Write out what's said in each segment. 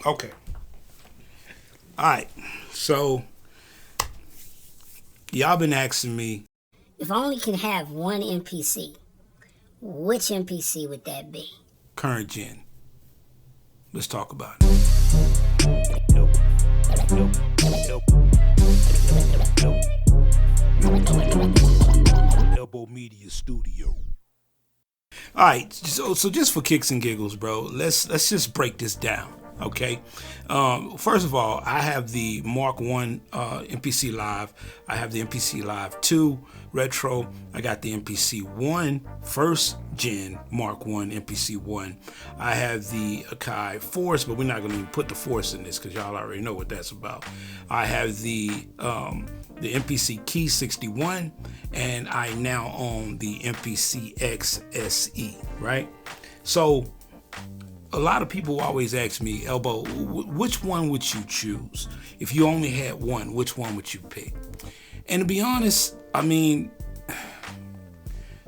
Okay. All right. So y'all been asking me. If I only can have one MPC, which MPC would that be? Current gen. Let's talk about it. Elbow Media Studio. All right, so just for kicks and giggles, bro, let's just break this down, okay? First of all, I have the Mark One MPC Live. I have the MPC Live 2 Retro. I got the MPC 1 first gen Mark One MPC 1. I have the Akai Force, but we're not going to even put the Force in this because y'all already know what that's about. I have the MPC Key 61, and I now own the MPC X SE, right? So a lot of people always ask me, Elbow, which one would you choose? If you only had one, which one would you pick? And to be honest, I mean,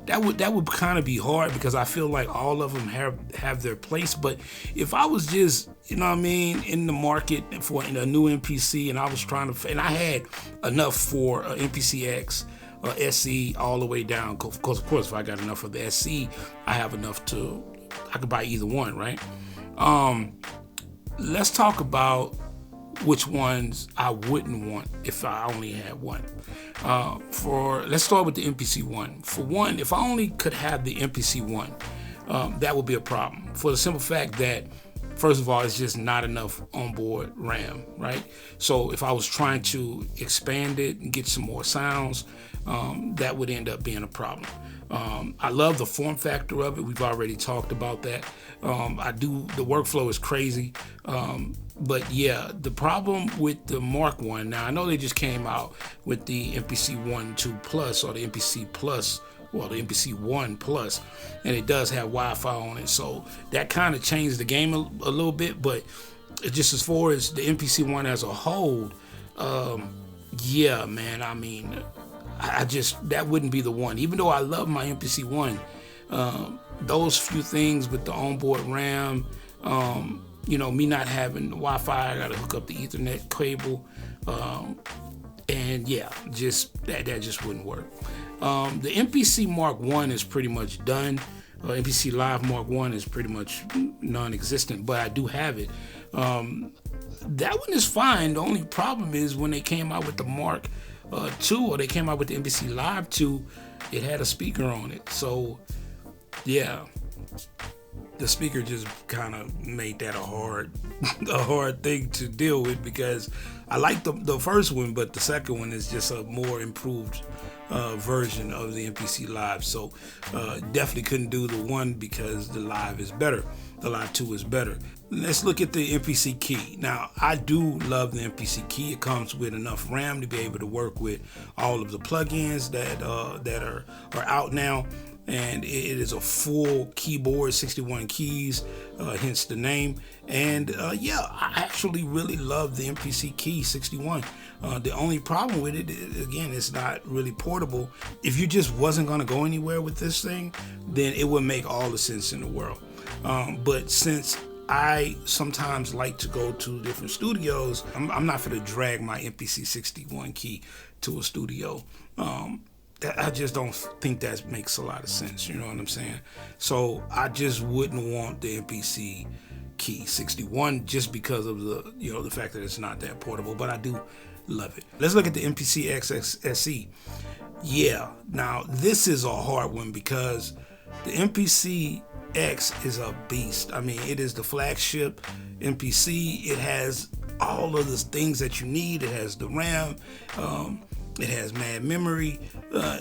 that would kind of be hard because I feel like all of them have their place. But if I was just, you know what I mean, in the market for a new MPC, and I was trying to, and I had enough for MPC X, SE all the way down. Because of course, if I got enough for the SE, I have enough I could buy either one, right? Let's talk about which ones I wouldn't want if I only had one. Let's start with the MPC 1. For one, if I only could have the MPC 1, that would be a problem. For the simple fact that, first of all, it's just not enough onboard RAM, right? So if I was trying to expand it and get some more sounds, that would end up being a problem. I love the form factor of it. We've already talked about that. The workflow is crazy. But yeah, the problem with the Mark 1, now I know they just came out with the MPC 1 2 Plus or the MPC Plus, well, the MPC 1 Plus, and it does have Wi-Fi on it. So that kind of changed the game a little bit, but just as far as the MPC 1 as a whole, yeah, man, I mean, that wouldn't be the one. Even though I love my MPC 1, those few things with the onboard RAM, me not having Wi-Fi, I gotta hook up the Ethernet cable, and yeah, that just wouldn't work. The MPC Mark 1 is pretty much done. MPC Live Mark 1 is pretty much non-existent, but I do have it. That one is fine. The only problem is when they came out with the Mark 2, or they came out with the MPC Live 2, it had a speaker on it. So yeah, the speaker just kind of made that a hard thing to deal with, because I like the first one, but the second one is just a more improved version of the MPC Live. So definitely couldn't do the one because the Live is better. The Live 2 is better. Let's look at the MPC Key. Now, I do love the MPC Key. It comes with enough RAM to be able to work with all of the plugins that are out now. And it is a full keyboard, 61 keys, hence the name. And yeah, I actually really love the MPC Key 61. The only problem with it, again, it's not really portable. If you just wasn't going to go anywhere with this thing, then it would make all the sense in the world. But since I sometimes like to go to different studios, I'm not going to drag my MPC 61 key to a studio. I just don't think that makes a lot of sense, you know what I'm saying? So I just wouldn't want the MPC Key 61 just because of the fact that it's not that portable, but I do love it. Let's look at the MPC X SE. Yeah, now this is a hard one because the MPC X is a beast. I mean, it is the flagship MPC. It has all of the things that you need. It has the RAM. It has mad memory.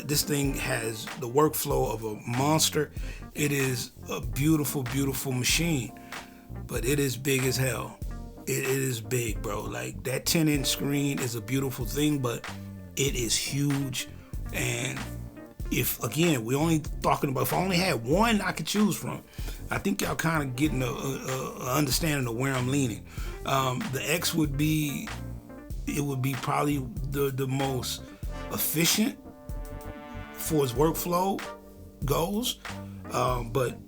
This thing has the workflow of a monster. It is a beautiful, beautiful machine, but it is big as hell. It is big, bro. Like, that 10-inch screen is a beautiful thing, but it is huge. And if I only had one I could choose from, I think y'all kind of getting a understanding of where I'm leaning. The X would be probably the most efficient for its workflow goes, but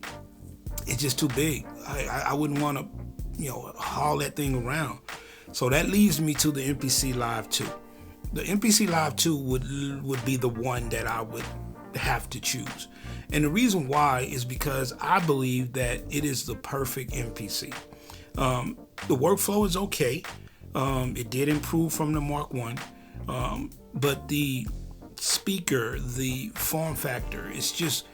it's just too big. I wouldn't want to haul that thing around. So that leaves me to the MPC Live 2. The MPC Live 2 would be the one that I would have to choose. And the reason why is because I believe that it is the perfect MPC. The workflow is okay. It did improve from the Mark 1. But the speaker, the form factor, it's just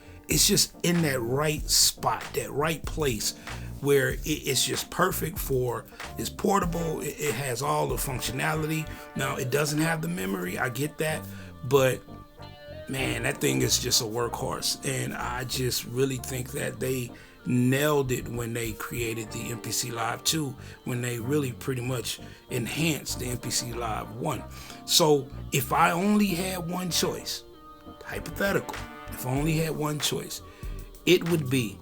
in that right spot, that right place where it's just perfect for, it's portable, it has all the functionality. Now, it doesn't have the memory, I get that, but man, that thing is just a workhorse. And I just really think that they nailed it when they created the MPC Live 2, when they really pretty much enhanced the MPC Live 1. So if I only had one choice, hypothetical, if I only had one choice, it would be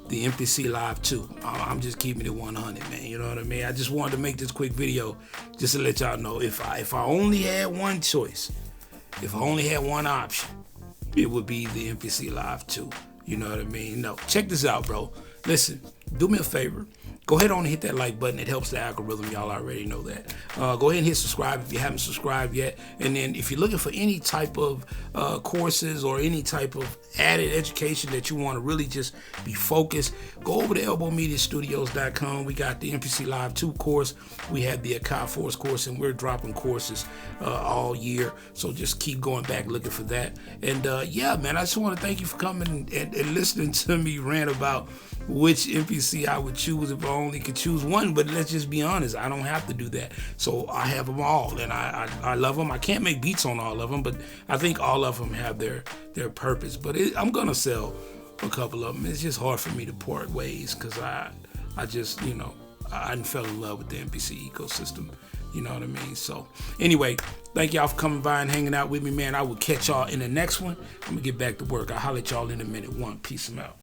the MPC Live 2. I'm just keeping it 100, man. You know what I mean? I just wanted to make this quick video just to let y'all know, if I only had one choice, if I only had one option, it would be the MPC Live 2. You know what I mean? No, check this out, bro. Listen, do me a favor. Go ahead on and hit that like button. It helps the algorithm. Y'all already know that. Go ahead and hit subscribe if you haven't subscribed yet. And then if you're looking for any type of courses or any type of added education that you want to really just be focused, go over to elbowmediastudios.com. We got the MPC Live 2 course. We have the Akai Force course, and we're dropping courses all year. So just keep going back looking for that. And yeah, man, I just want to thank you for coming and listening to me rant about which MPC I would choose if I only could choose one. But let's just be honest, I don't have to do that. So I have them all, and I love them. I can't make beats on all of them, but I think all of them have their purpose. But I'm gonna sell a couple of them. It's just hard for me to part ways because I just, I fell in love with the MPC ecosystem. You know what I mean? So anyway, thank y'all for coming by and hanging out with me, man. I will catch y'all in the next one. I'm gonna get back to work. I'll holler at y'all in a minute. Peace out.